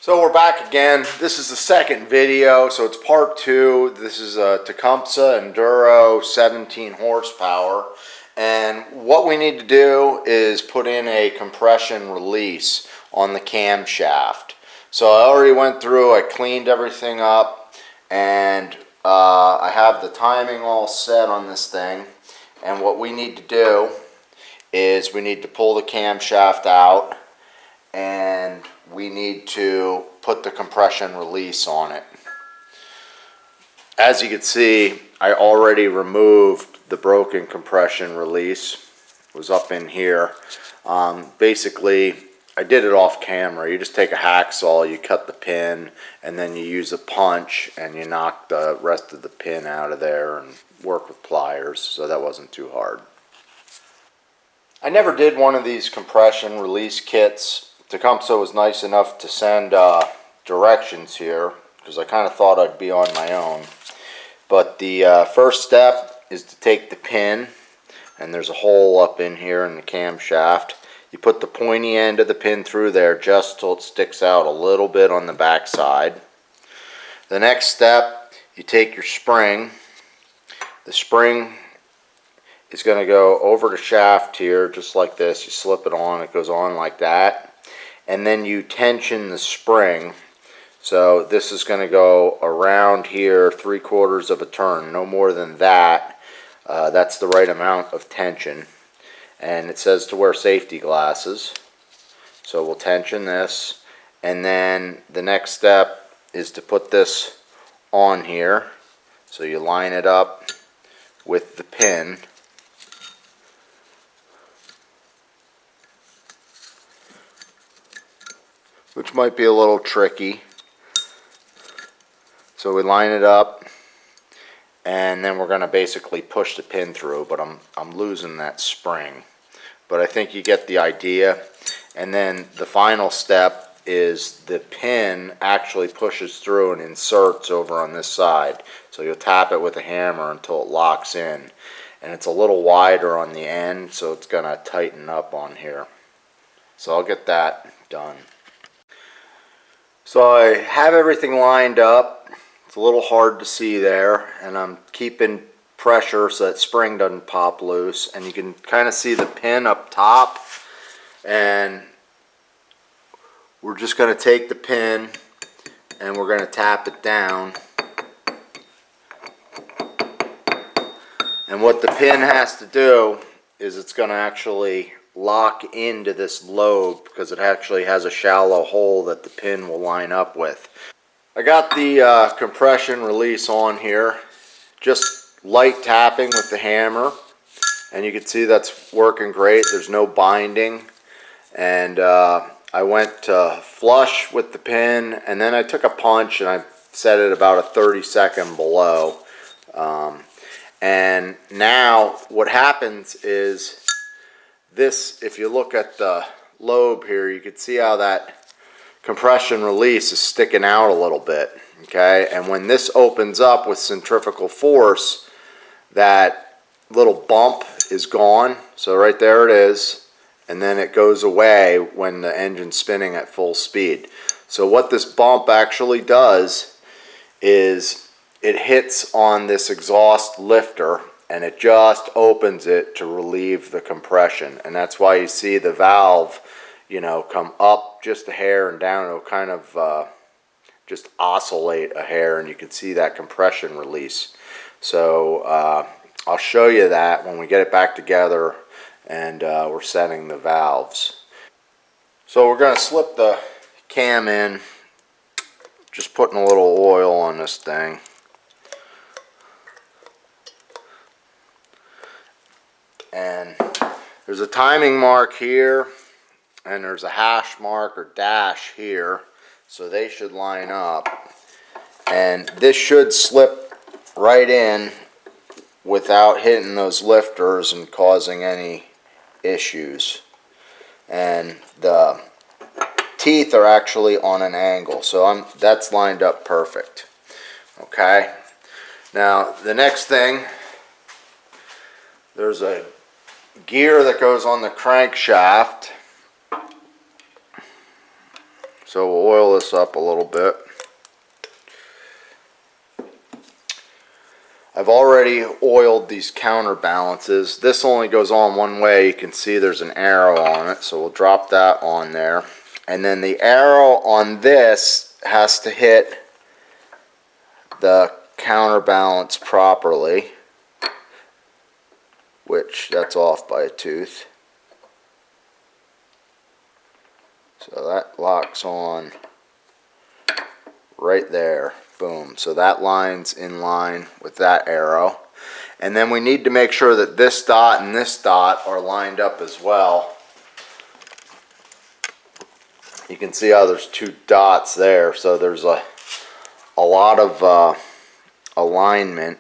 So we're back again. This is the second video, so it's part two. This is a Tecumseh Enduro 17 horsepower. And what we need to do is put in a compression release on the camshaft. So I already went through, I cleaned everything up, and I have the timing all set on this thing. And what we need to do is we need to pull the camshaft out, and we need to put the compression release on it. As you can see, I already removed the broken compression release. It was up in here. Basically, I did it off camera. You just take a hacksaw, you cut the pin, and then you use a punch and you knock the rest of the pin out of there and work with pliers, so that wasn't too hard. I never did one of these compression release kits. Tecumseh was nice enough to send directions here because I kind of thought I'd be on my own. But the first step is to take the pin, and there's a hole up in here in the camshaft. You put the pointy end of the pin through there just till it sticks out a little bit on the back side. The next step, you take your spring. The spring is going to go over the shaft here just like this. You slip it on, it goes on like that. And then you tension the spring. So this is going to go around here 3/4 of a turn, no more than that. That's the right amount of tension. And it says to wear safety glasses. So we'll tension this. And then the next step is to put this on here. So you line it up with the pin. Which might be a little tricky. So we line it up, and then we're going to basically push the pin through, but I'm losing that spring. But I think you get the idea. And then the final step is the pin actually pushes through and inserts over on this side. So you'll tap it with a hammer until it locks in. And it's a little wider on the end, so it's going to tighten up on here. So I'll get that done. So I have everything lined up. It's a little hard to see there, and I'm keeping pressure so that spring doesn't pop loose. And you can kind of see the pin up top, and we're just going to take the pin and we're going to tap it down. And what the pin has to do is it's going to actually lock into this lobe because it actually has a shallow hole that the pin will line up with. I got the compression release on here, just light tapping with the hammer, and you can see that's working great. There's no binding, and I went flush with the pin, and then I took a punch and I set it about a 30-second below. And now what happens is this, if you look at the lobe here, you can see how that compression release is sticking out a little bit, okay? And when this opens up with centrifugal force, that little bump is gone. So right there it is, and then it goes away when the engine's spinning at full speed. So what this bump actually does is it hits on this exhaust lifter, and it just opens it to relieve the compression. And that's why you see the valve, you know, come up just a hair and down. It'll kind of just oscillate a hair, and you can see that compression release. So I'll show you that when we get it back together and we're setting the valves. So we're going to slip the cam in, just putting a little oil on this thing. And there's a timing mark here, and there's a hash mark or dash here, so they should line up. And this should slip right in without hitting those lifters and causing any issues. And the teeth are actually on an angle, so that's lined up perfect. Okay. Now the next thing, there's a gear that goes on the crankshaft. So we'll oil this up a little bit. I've already oiled these counterbalances. This only goes on one way. You can see there's an arrow on it, so we'll drop that on there. And then the arrow on this has to hit the counterbalance properly, which that's off by a tooth. So that locks on right there. Boom. So that line's in line with that arrow. And then we need to make sure that this dot and this dot are lined up as well. You can see how there's two dots there. So there's a lot of alignment.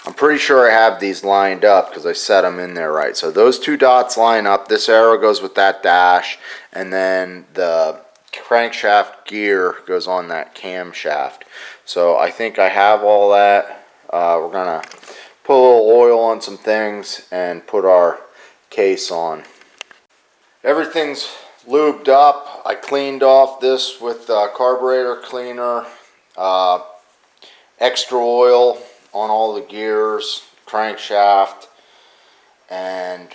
I'm pretty sure I have these lined up because I set them in there right. So those two dots line up. This arrow goes with that dash, and then the crankshaft gear goes on that camshaft. So I think I have all that. We're gonna put a little oil on some things and put our case on. Everything's lubed up. I cleaned off this with carburetor cleaner, extra oil on all the gears, crankshaft, and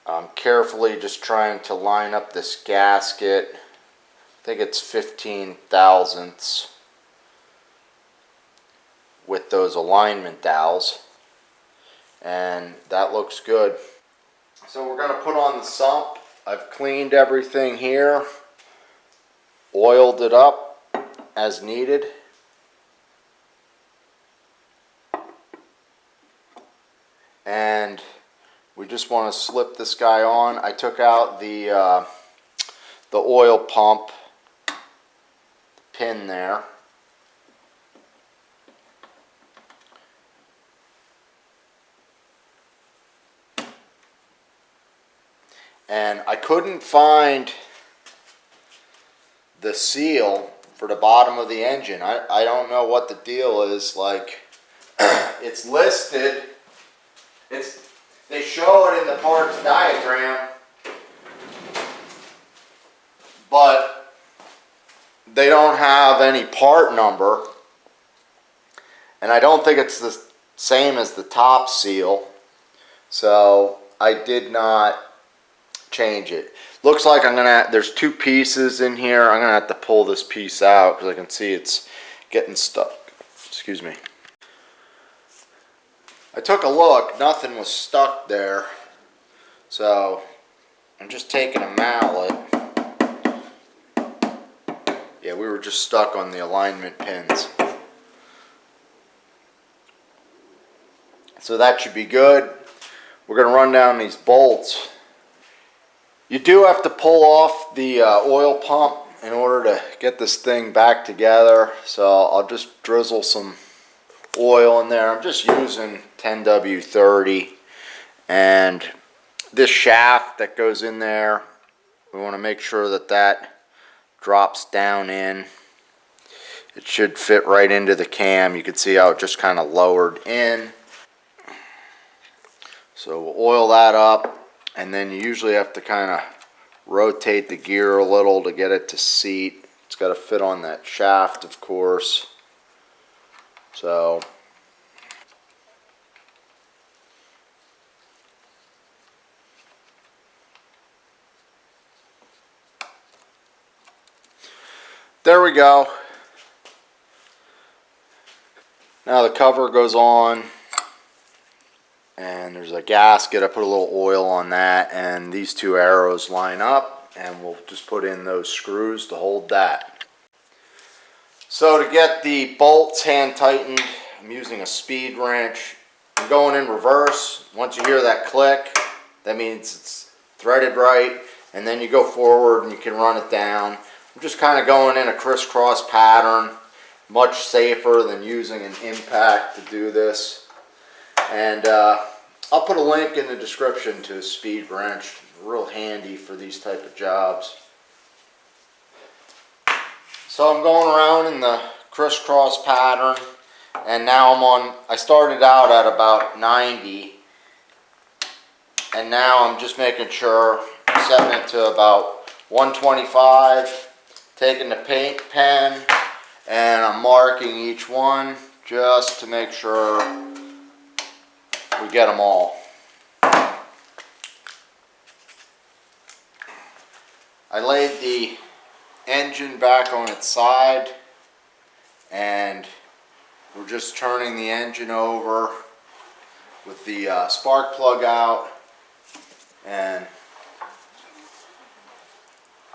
I'm carefully just trying to line up this gasket. I think it's 15 thousandths with those alignment dowels, and that looks good. So we're going to put on the sump. I've cleaned everything here, oiled it up as needed. And we just want to slip this guy on. I took out the oil pump pin there. And I couldn't find the seal for the bottom of the engine. I don't know what the deal is. Like, it's listed. They show it in the parts diagram, but they don't have any part number, and I don't think it's the same as the top seal, so I did not change it. Looks like there's two pieces in here. I'm gonna have to pull this piece out because I can see it's getting stuck. Excuse me. I took a look, nothing was stuck there, so I'm just taking a mallet. Yeah, we were just stuck on the alignment pins. So that should be good. We're going to run down these bolts. You do have to pull off the oil pump in order to get this thing back together, so I'll just drizzle some oil in there. I'm just using 10W30, and this shaft that goes in there, we want to make sure that that drops down in. It should fit right into the cam. You can see how it just kind of lowered in. So we'll oil that up, and then you usually have to kind of rotate the gear a little to get it to seat. It's got to fit on that shaft, of course. So there we go. Now the cover goes on, and there's a gasket. I put a little oil on that, and these two arrows line up, and we'll just put in those screws to hold that. So to get the bolts hand tightened, I'm using a speed wrench. I'm going in reverse. Once you hear that click, that means it's threaded right, and then you go forward and you can run it down. I'm just kind of going in a crisscross pattern, much safer than using an impact to do this. And I'll put a link in the description to a speed wrench. Real handy for these type of jobs. So I'm going around in the crisscross pattern, and now I started out at about 90, and now I'm just making sure setting it to about 125, taking the paint pen, and I'm marking each one just to make sure we get them all. I laid the engine back on its side, and we're just turning the engine over with the spark plug out, and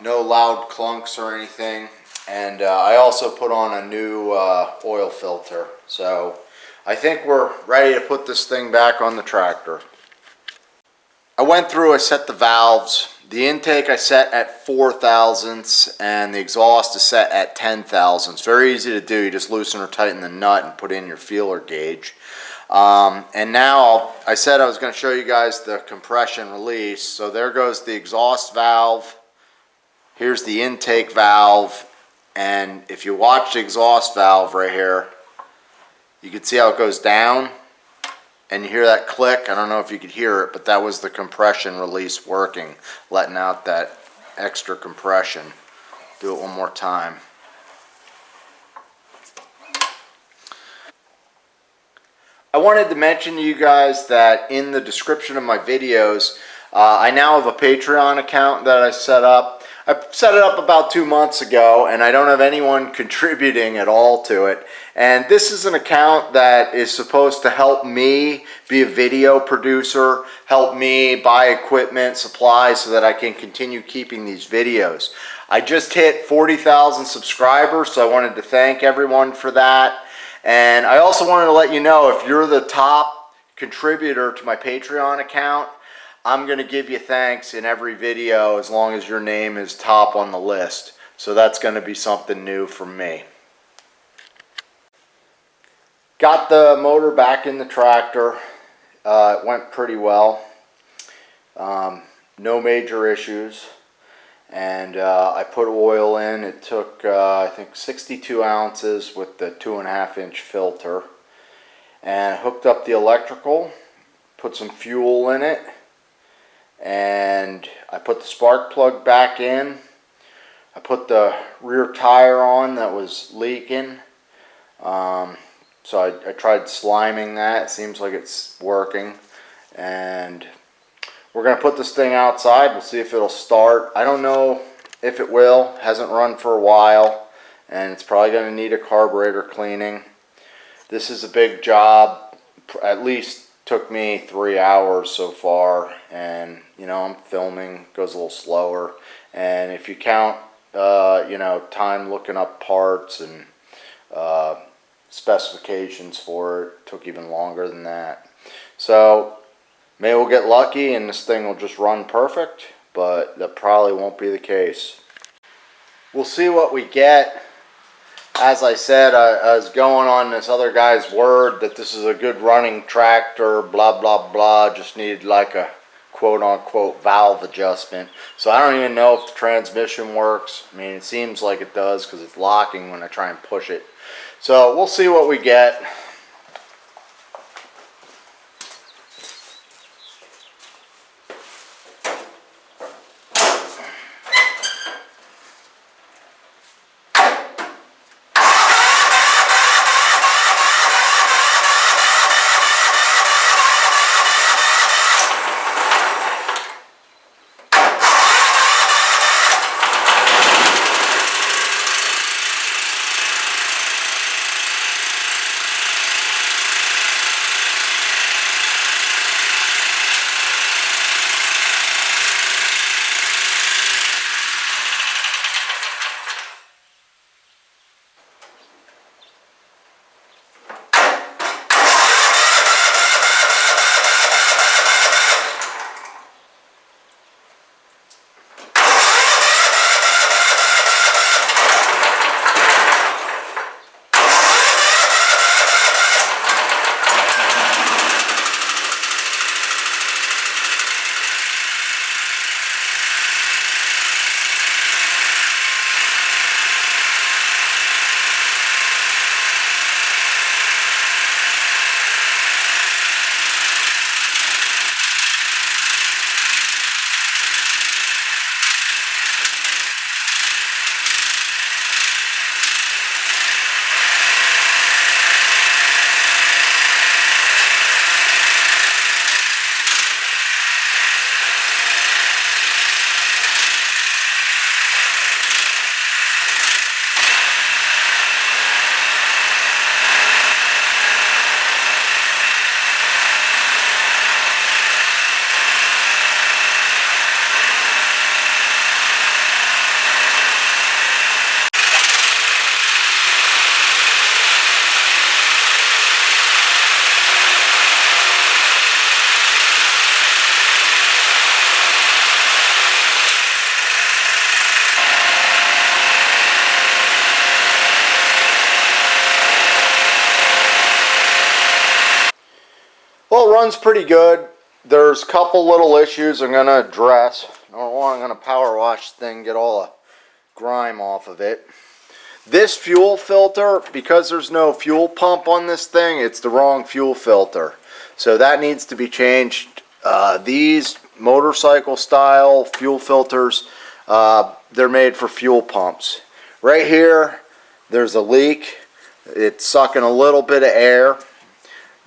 no loud clunks or anything. And I also put on a new oil filter. So I think we're ready to put this thing back on the tractor. I went through, I set the valves. The intake I set at 4 thousandths and the exhaust is set at 10 thousandths. Very easy to do. You just loosen or tighten the nut and put in your feeler gauge. And now I said I was going to show you guys the compression release. So there goes the exhaust valve. Here's the intake valve. And if you watch the exhaust valve right here, you can see how it goes down. And you hear that click. I don't know if you could hear it, but that was the compression release working, letting out that extra compression. Do it one more time. I wanted to mention to you guys that in the description of my videos, I now have a Patreon account that I set up. I set it up about 2 months ago, and I don't have anyone contributing at all to it. And this is an account that is supposed to help me be a video producer, help me buy equipment, supplies, so that I can continue keeping these videos. I just hit 40,000 subscribers, so I wanted to thank everyone for that. And I also wanted to let you know, if you're the top contributor to my Patreon account, I'm going to give you thanks in every video as long as your name is top on the list. So that's going to be something new from me. Got the motor back in the tractor. It went pretty well. No major issues. And I put oil in. It took, I think, 62 ounces with the 2.5-inch filter. And hooked up the electrical. Put some fuel in it. And I put the spark plug back in. I put the rear tire on that was leaking. So I tried sliming that. It seems like it's working. And we're going to put this thing outside. We'll see if it'll start. I don't know if it will. Hasn't run for a while. And it's probably going to need a carburetor cleaning. This is a big job. At least took me 3 hours so far, and you know, I'm filming, goes a little slower, and if you count you know, time looking up parts and specifications for it, took even longer than that. So maybe we'll get lucky and this thing will just run perfect, but that probably won't be the case. We'll see what we get. As I said, I was going on this other guy's word that this is a good running tractor, blah, blah, blah. Just needed like a quote-unquote valve adjustment. So I don't even know if the transmission works. I mean, it seems like it does because it's locking when I try and push it. So we'll see what we get. Well, it runs pretty good. There's a couple little issues I'm going to address. Number one, I'm going to power wash the thing, get all the grime off of it. This fuel filter, because there's no fuel pump on this thing, it's the wrong fuel filter. So that needs to be changed. These motorcycle style fuel filters, they're made for fuel pumps. Right here, there's a leak. It's sucking a little bit of air.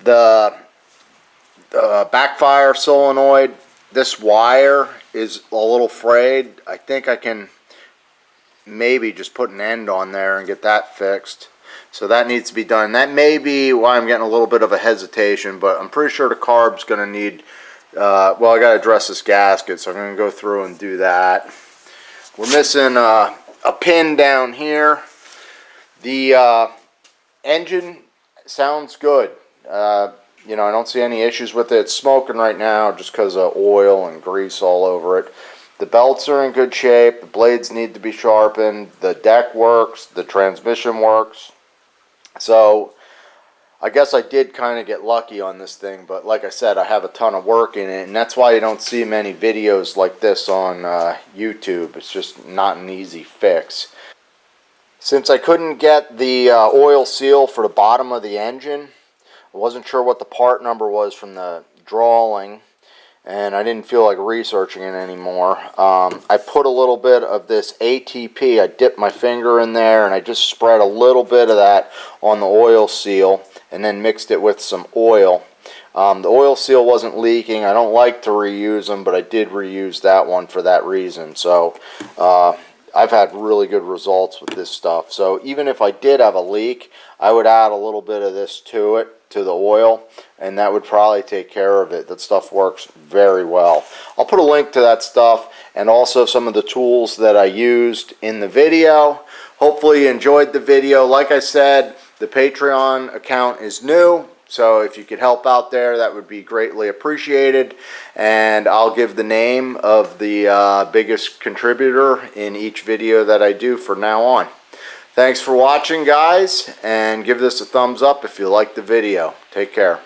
The backfire solenoid, this wire is a little frayed. I think I can maybe just put an end on there and get that fixed. So that needs to be done. That may be why I'm getting a little bit of a hesitation, but I'm pretty sure the carb's going to need, well, I got to address this gasket, so I'm going to go through and do that. We're missing a pin down here. The engine sounds good. You know, I don't see any issues with it. It's smoking right now just because of oil and grease all over it. The belts are in good shape. The blades need to be sharpened. The deck works. The transmission works. So I guess I did kind of get lucky on this thing, but like I said, I have a ton of work in it, and that's why you don't see many videos like this on YouTube. It's just not an easy fix. Since I couldn't get the oil seal for the bottom of the engine, I wasn't sure what the part number was from the drawing, and I didn't feel like researching it anymore. I put a little bit of this ATP, I dipped my finger in there, and I just spread a little bit of that on the oil seal, and then mixed it with some oil. The oil seal wasn't leaking. I don't like to reuse them, but I did reuse that one for that reason. So I've had really good results with this stuff. So even if I did have a leak, I would add a little bit of this to it, to the oil, and that would probably take care of it. That stuff works very well. I'll put a link to that stuff and also some of the tools that I used in the video. Hopefully you enjoyed the video. Like I said, the Patreon account is new, so if you could help out there, that would be greatly appreciated. And I'll give the name of the biggest contributor in each video that I do from now on. Thanks for watching, guys, and give this a thumbs up if you liked the video. Take care.